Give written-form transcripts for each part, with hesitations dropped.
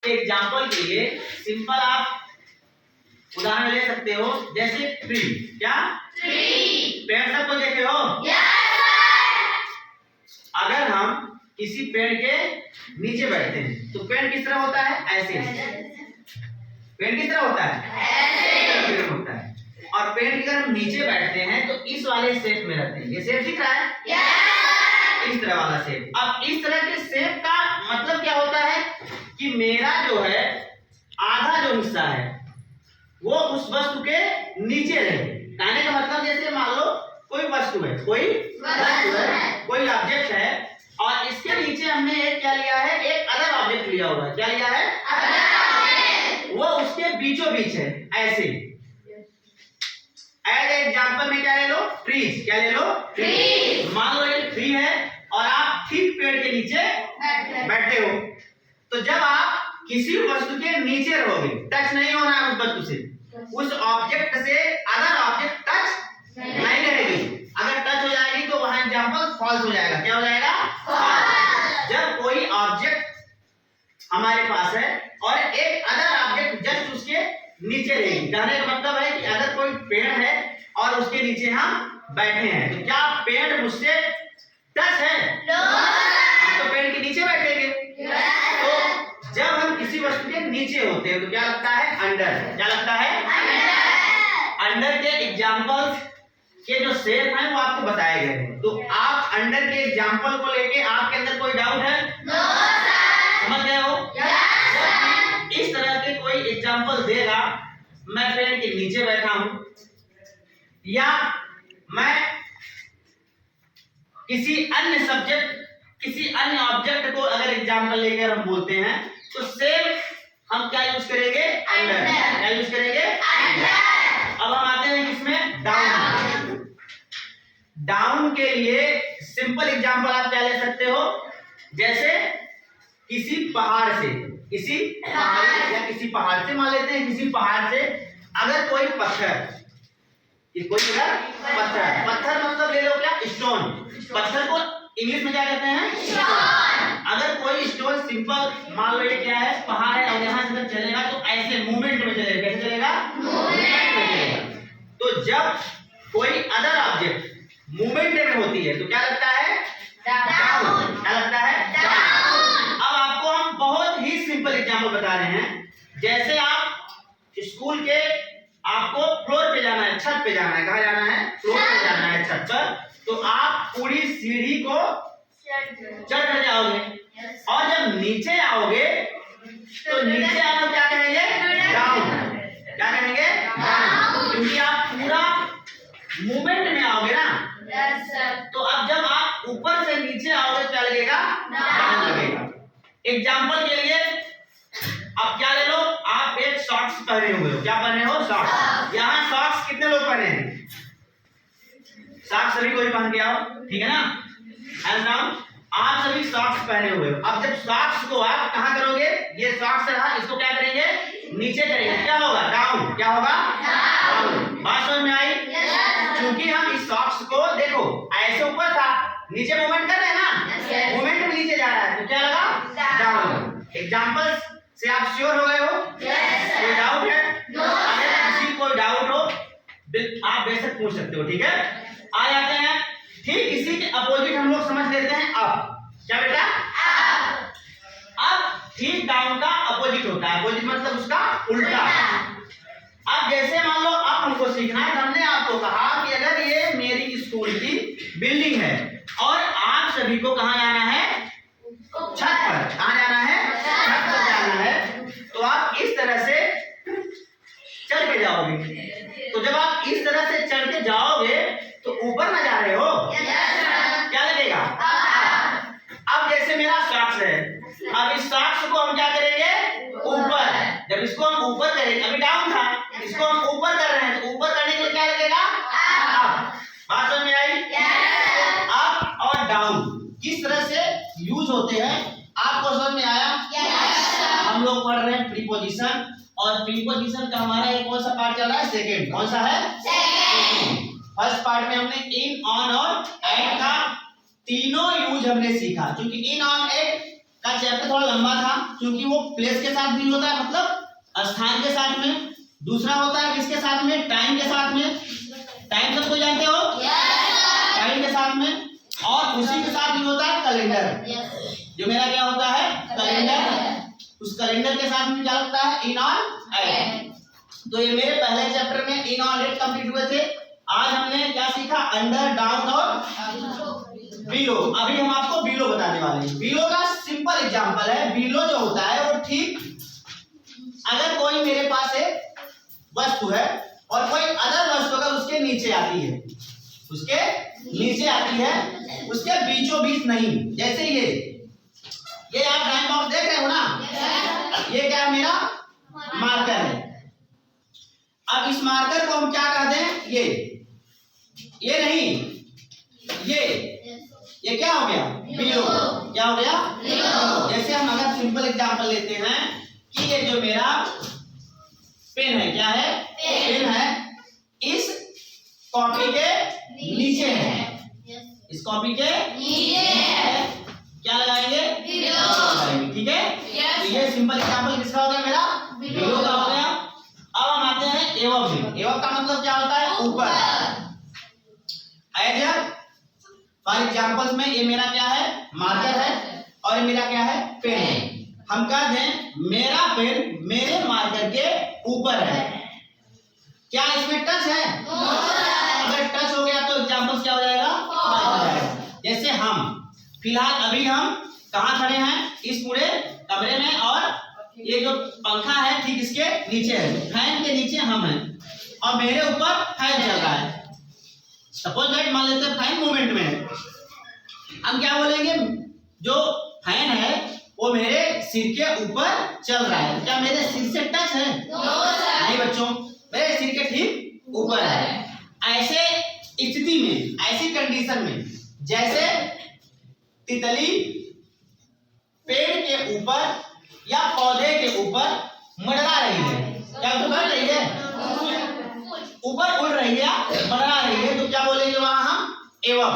Example के लिए simple आप उदाहरण ले सकते हो, जैसे ट्री। क्या ट्री? पेड़ सबको देखे हो? अगर हम किसी पेड़ के नीचे बैठते हैं तो पेड़ किस तरह होता है? ऐसे। पेड़ किस तरह होता है? ऐसे होता है। और पेड़ के अगर हम नीचे बैठते हैं तो इस वाले शेप में रहते हैं। ये शेप दिख रहा है? इस तरह वाला शेप। अब इस तरह के शेप का मतलब क्या होता है कि मेरा जो है आधा जो हिस्सा है वो उस वस्तु के नीचे रहे। कहने का मतलब जैसे मान लो कोई वस्तु है, कोई ऑब्जेक्ट है और इसके नीचे हमने एक क्या लिया है? एक अदर ऑब्जेक्ट लिया हुआ है। क्या लिया है? वो उसके बीचों बीच है, ऐसे। एज एग्जाम्पल में क्या ले लो? ट्रीज। क्या ले लो? ट्रीज। मान लो एक ट्री है और आप ठीक पेड़ के नीचे बैठे हो, तो जब आप किसी वस्तु के नीचे रहोगे, टच नहीं होना है उस वस्तु से, उस ऑब्जेक्ट से अदर ऑब्जेक्ट टच नहीं रहेगी। अगर टच हो जाएगी तो वहां एग्जाम्पल फॉल्स हो जाएगा। क्या हो जाएगा? फॉल्स। जब कोई ऑब्जेक्ट हमारे पास है और एक अदर ऑब्जेक्ट जस्ट उसके नीचे रहेगी, कहने का मतलब है कि अगर कोई पेड़ है और उसके नीचे हम बैठे हैं तो क्या पेड़ मुझसे टच है? हम तो पेड़ के नीचे बैठेंगे। तो जब हम किसी वस्तु के नीचे होते हैं तो क्या लगता है? अंडर। क्या लगता है? अंडर के एग्जाम्पल्स के जो शेप हैं वो आपको बताए गए हैं। तो आप अंडर के एग्जाम्पल को लेके आपके अंदर कोई डाउट है? समझ गए हो? इस तरह के कोई एग्जाम्पल देगा, मैं पेड़ के नीचे बैठा हूं या मैं किसी अन्य सब्जेक्ट, किसी अन्य ऑब्जेक्ट को अगर एग्जाम्पल लेकर हम बोलते हैं तो सेम हम क्या यूज करेंगे? अंडर। क्या यूज करेंगे? अंडर। अब हम आते हैं किसमें? डाउन। डाउन के लिए सिंपल एग्जाम्पल आप क्या ले सकते हो? जैसे किसी पहाड़ से, किसी पहाड़ से मान लेते हैं, किसी पहाड़ से अगर कोई पत्थर पत्थर मतलब ले लो क्या? स्टोन। पत्थर को इंग्लिश में क्या कहते हैं? स्टोन। अगर कोई स्टोन सिंपल मान लो ये क्या है? पहाड़ है और यहाँ से जब चलेगा तो ऐसे मूवमेंट में चलेगा। कैसे चलेगा? मूवमेंट में चलेगा। तो जब कोई अदर ऑब्जेक्ट मूवमेंट में होती है तो क्या लगता है? डाउन। क्या लगता है? डाउन। अब आपको हम बहुत ही सिंपल एग्जांपल बता रहे हैं। जैसे आप स्कूल के आपको फ्लोर पे जाना है, छत पे जाना है। कहाँ जाना है? फ्लोर पे जाना है, छत पर। तो आप पूरी सीढ़ी को चढ़ कर जाओगे और जब नीचे आओगे तो नीचे आओगे क्या कहेंगे? डाउन। क्या कहेंगे? डाउन। क्योंकि आप पूरा मूवमेंट में आओगे ना। तो अब जब आप ऊपर से नीचे आओगे तो क्या लगेगा? डाउन लगेगा। एग्जाम्पल के लिए अब क्या ले लो? आप एक शॉर्ट्स पहने हुए हो। क्या पहने हो? शॉर्ट्स। यहाँ शॉर्ट्स कितने लोग पहने हैं? शॉर्ट्स सभी कोई पहन के आओ, ठीक है ना? Hands down. आप सभी शॉर्ट्स पहने हुए हो। अब जब शॉर्ट्स को आप कहाँ करोगे? ये शॉर्ट्स रहा, इसको क्या करेंगे? नीचे करेंगे। क्या होगा? डाउन। क्या होगा? डाउन। बात समझ में आई? क्योंकि हम इस शॉर्ट्स को देखो ऐसे ऊपर था, नीचे मूवमेंट कर रहे हैं ना, मूवमेंट में नीचे जा रहा है तो क्या लगा? डाउन। एग्जाम्पल्स से आप श्योर हो गए हो? कोई डाउट है? अगर किसी को डाउट हो आप बेशक पूछ सकते हो, ठीक है? आ जाते हैं ठीक इसी के अपोजिट हम लोग समझ लेते हैं अप। क्या बेटा? अब ठीक डाउन का अपोजिट होता है। अपोजिट मतलब उसका उल्टा। अब जैसे मान लो अब हमको सीखना है, हमने आपको कहा कि अगर ये मेरी स्कूल की बिल्डिंग है और आप सभी को कहाँ जाना है? छत पर। कहाँ जाना है? छत पर जाना है। तो आप इस तरह से चढ़ के जाओगे। तो जब आप इस तरह से चढ़ के जाओगे तो ऊपर ना जा रहे हो? क्या लगेगा? अब जैसे मेरा शॉर्ट्स है, अब इस शॉर्ट्स को हम क्या करेंगे? ऊपर। जब इसको हम ऊपर करेंगे, अभी डाउन था, इसको हम ऊपर कर रहे हैं तो ऊपर करने के लिए क्या लगेगा? अप। बात समझ में आई? अप और डाउन किस तरह से यूज होते हैं आपको समझ में आया? हम लोग पढ़ रहे हैं प्रीपोजिशन और प्रीपोजिशन का हमारा एक कौन सा पार्ट चल रहा है? सेकेंड। कौन सा है? सेकेंड। फर्स्ट पार्ट में हमने इन, ऑन और एट का तीनों यूज हमने सीखा। क्योंकि इन, ऑन, एट का चैप्टर थोड़ा लंबा था क्योंकि वो प्लेस के साथ डील होता है, मतलब स्थान के साथ में। दूसरा होता है किसके साथ में? टाइम के साथ में। टाइम सबको जानते हो? टाइम के साथ में। और उसी के साथ डील होता है कैलेंडर। जो मेरा क्या होता है? कैलेंडर। उस कैलेंडर के साथ में क्या लगता है? इन और एट। तो ये मेरे पहले चैप्टर में इन और एट कंप्लीट हुए थे। आज हमने क्या सीखा? अंडर, डाउन और बिलो। अभी हम आपको बिलो बताने वाले हैं। बिलो का सिंपल एग्जांपल है। बिलो जो होता है वो ठीक, अगर कोई मेरे पास एक वस्तु है और कोई अदर वस्तु अगर उसके नीचे आती है, उसके नीचे आती है, उसके बीचों बीच नहीं। जैसे ये आप ड्राइंग बॉक्स देख रहे हो ना? ये क्या है? मेरा मार्कर है। अब इस मार्कर को हम क्या कर दें? ये नहीं, ये क्या हो गया? बिलो। क्या हो गया? बिलो। जैसे हम अगर सिंपल एग्जांपल लेते हैं कि ये जो मेरा पेन है, क्या है? पेन है, इस कॉपी के नीचे है। इस कॉपी के नीचे है। क्या लगाएंगे? बिलो। ठीक है? तो ये सिंपल एग्जांपल किसका हो गया? मेरा बिलो का हो गया। अब हम आते हैं एवब में। एवब का मतलब क्या होता है? ऊपर। एज फॉर एग्जांपल्स में ये मेरा क्या है? मार्कर है और ये मेरा क्या है? पेन है। हम कह दें मेरा पेन मेरे मार्कर के ऊपर है। क्या इसमें टच है? अगर टच हो गया तो एग्जांपल्स क्या हो जाएगा? जैसे हम फिलहाल अभी हम कहाँ खड़े हैं? इस पूरे कमरे में, और ये जो पंखा है ठीक इसके नीचे है। फैन के नीचे हम हैं और मेरे ऊपर फैन चल रहा है। सपोज दैट मान लेते हैं फैन मूवमेंट में है। हम क्या बोलेंगे? जो फैन है वो मेरे सिर के ऊपर चल रहा है। क्या मेरे सिर से टच है? नहीं बच्चों, मेरे सिर के ठीक ऊपर है। ऐसे स्थिति में, ऐसी कंडीशन में, जैसे तितली पेड़ के ऊपर या पौधे के ऊपर मंडरा रही है। क्या उड़ रही है? ऊपर उड़ रही है, मंडरा रही है, तो क्या बोलेंगे वहां हम? एवब।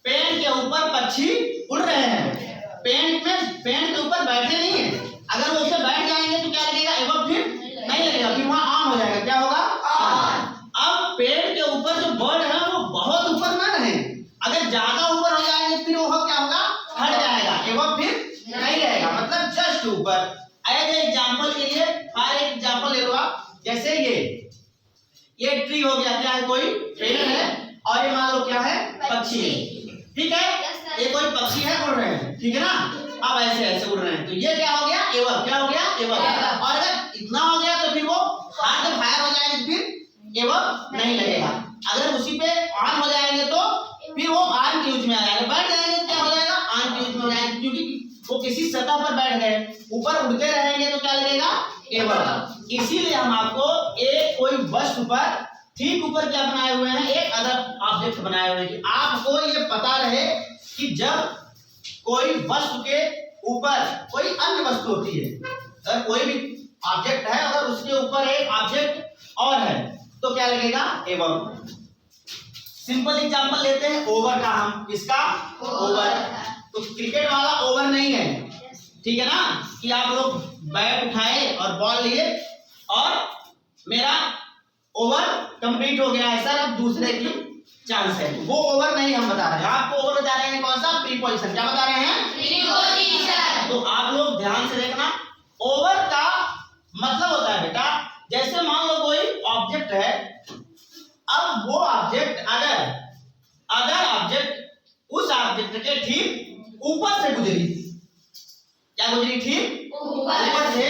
पेड़ के ऊपर पक्षी उड़ रहे हैं, पेड़ के ऊपर बैठे नहीं है। अगर वो उससे बैठ जाएंगे तो क्या लगेगा? एवब फिर नहीं लगेगा, फिर वहां ऑन हो जाएगा। क्या होगा? ऑन। अब पेड़ के ऊपर जो बर्ड है वो बहुत ऊपर ना रहे, अगर ज्यादा ऊपर हो जाएंगे फिर वो क्या होगा? हट जाएगा, एवब फिर नहीं रहेगा, मतलब जस्ट ऊपर। एज एग्जांपल के लिए फॉर एग्जांपल ले लो आप। जैसे ये ट्री हो गया, क्या है? कोई पेड़ है, और ये मान लो क्या है? पक्षी है। ठीक है? ये कोई पक्षी है, उड़ रहे हैं, ठीक है ना? अब ऐसे उड़ रहे हैं, तो ये क्या हो गया? एवब। क्या हो गया? एवब। और अगर इतना हो गया तो फिर वो हाथ में फायर हो जाएंगे, फिर एवब नहीं लगेगा। अगर उसी पे ऑन हो जाएंगे तो फिर वो ऑन के यूज में आ जाएगा। बैठ जाएंगे तो क्या हो जाएगा? ऑन के यूज में हो जाएंगे, क्योंकि वो किसी सतह पर बैठ गए। ऊपर उड़ते रहेंगे तो क्या लगेगा? एवब। इसीलिए हम आपको एक कोई वस्तु पर ठीक ऊपर क्या बनाए हुए हैं? एक अदर ऑब्जेक्ट बनाए हुए हैं, कि आपको ये पता रहे कि जब कोई वस्तु के ऊपर कोई अन्य वस्तु होती है, अगर कोई भी ऑब्जेक्ट है अगर उसके ऊपर एक ऑब्जेक्ट और है तो क्या लगेगा? एवब। सिंपल एग्जांपल लेते हैं ओवर का हम। इसका ओवर। तो क्रिकेट वाला ओवर नहीं है, ठीक है ना? कि आप लोग बैट उठाए और बॉल लिए और मेरा ओवर कंप्लीट हो गया है सर, अब दूसरे की चांस है, वो ओवर नहीं हम बता रहे हैं। आपको ओवर बता रहे हैं कौन सा? प्रीपोजिशन। क्या बता रहे हैं? प्रीपोजिशन। तो आप लोग ध्यान से देखना, ओवर का मतलब होता है बेटा, जैसे मान लो कोई ऑब्जेक्ट है, अब वो ऑब्जेक्ट अदर ऑब्जेक्ट उस ऑब्जेक्ट के ठीक ऊपर से गुजरी। क्या गुजरी? ठीक ऊपर से।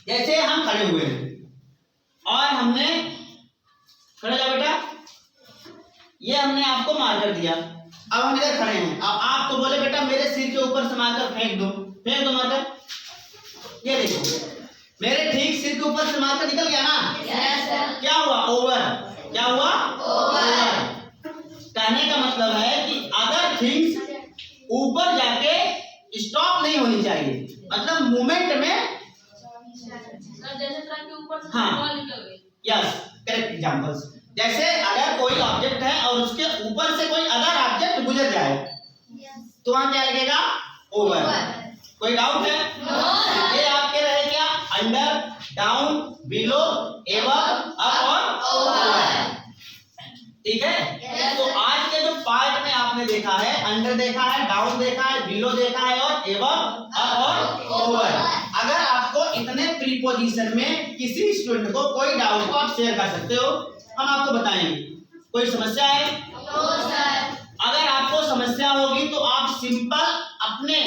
जैसे हम खड़े हुए हैं और हमने खड़े जा बेटा, ये हमने आपको मार्कर दिया, अब हम इधर खड़े हैं। अब आप तो बोले बेटा मेरे सिर के ऊपर से मार्कर फेंक दो मार्कर। ये देखो मेरे ठीक सिर के ऊपर से मार्कर निकल गया ना? yes, क्या हुआ? ओवर। क्या हुआ? ओवर। कहने का मतलब है कि अदर थिंग्स ऊपर जाके स्टॉप नहीं होनी चाहिए, मतलब मूवमेंट में। जैसे ट्रक के ऊपर से हाँ, बॉल निकल गई। Yes, correct examples. जैसे अगर कोई ऑब्जेक्ट है और उसके ऊपर से कोई अदर ऑब्जेक्ट गुजर जाए तो वहां क्या लगेगा? ओवर। कोई डाउट है? ये आपके रहे क्या? Under, down, below, above, up और ओवर। ठीक है? तो आज के जो पार्ट में आपने देखा है, अंडर देखा है, डाउन देखा है, बिलो देखा है और एबव, अप और ओवर। अगर आपको इतने प्रीपोजिशन में किसी स्टूडेंट को कोई डाउट हो आप शेयर कर सकते हो, हम आपको बताएंगे। कोई समस्या है? अगर आपको समस्या होगी तो आप सिंपल अपने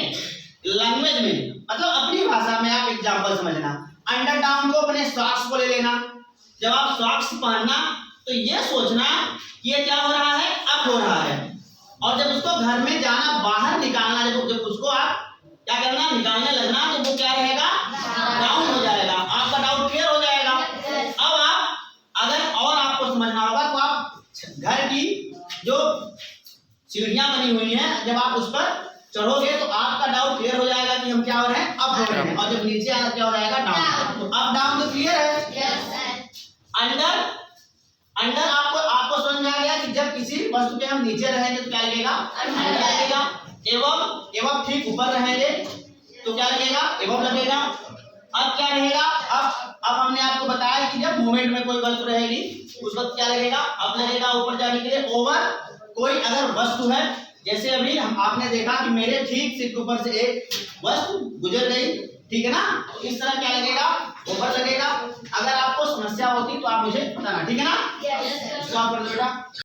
लैंग्वेज में, मतलब अपनी भाषा में आप एग्जांपल समझना। अंडर डाउन को अपने सॉक्स को ले लेना। जब आप सॉक्स पहनना तो ये सोचना कि ये क्या हो रहा है, अप हो रहा है। और जब उसको घर में जाना, बाहर निकालना, जब उसको आप क्या करना, निकालने लगना, तो वो क्या रहेगा, डाउन हो जाएगा। आपका डाउट क्लियर हो जाएगा। अब आप अगर और आपको समझना होगा तो आप घर की जो सीढ़ियां बनी हुई हैं, जब आप उस पर चढ़ोगे तो आपका डाउट क्लियर हो जाएगा कि हम क्या हो रहे हैं, अप हो रहे हैं। और जब नीचे आना क्या हो जाएगा, डाउन। तो अप डाउन तो क्लियर है। अंडर, अंडर आपको समझ में आ गया कि जब किसी वस्तु के हम नीचे रहेंगे तो क्या लगेगा, अंडर लगेगा। एवं, एवं ठीक ऊपर रहेंगे तो क्या लगेगा, एवं लगेगा। अब क्या रहेगा, अब हमने आपको बताया कि जब मूवमेंट में कोई वस्तु रहेगी उस वक्त क्या लगेगा, अब लगेगा ऊपर जाने के लिए ओवर। कोई अगर वस्तु है, जैसे अभी आपने देखा कि मेरे ठीक सिर के ऊपर से एक वस्तु गुजर गई, ठीक है ना, तो इस तरह क्या लगेगा, ओवर लगेगा। अगर आपको समस्या होती तो आप मुझे बताना, ठीक है ना।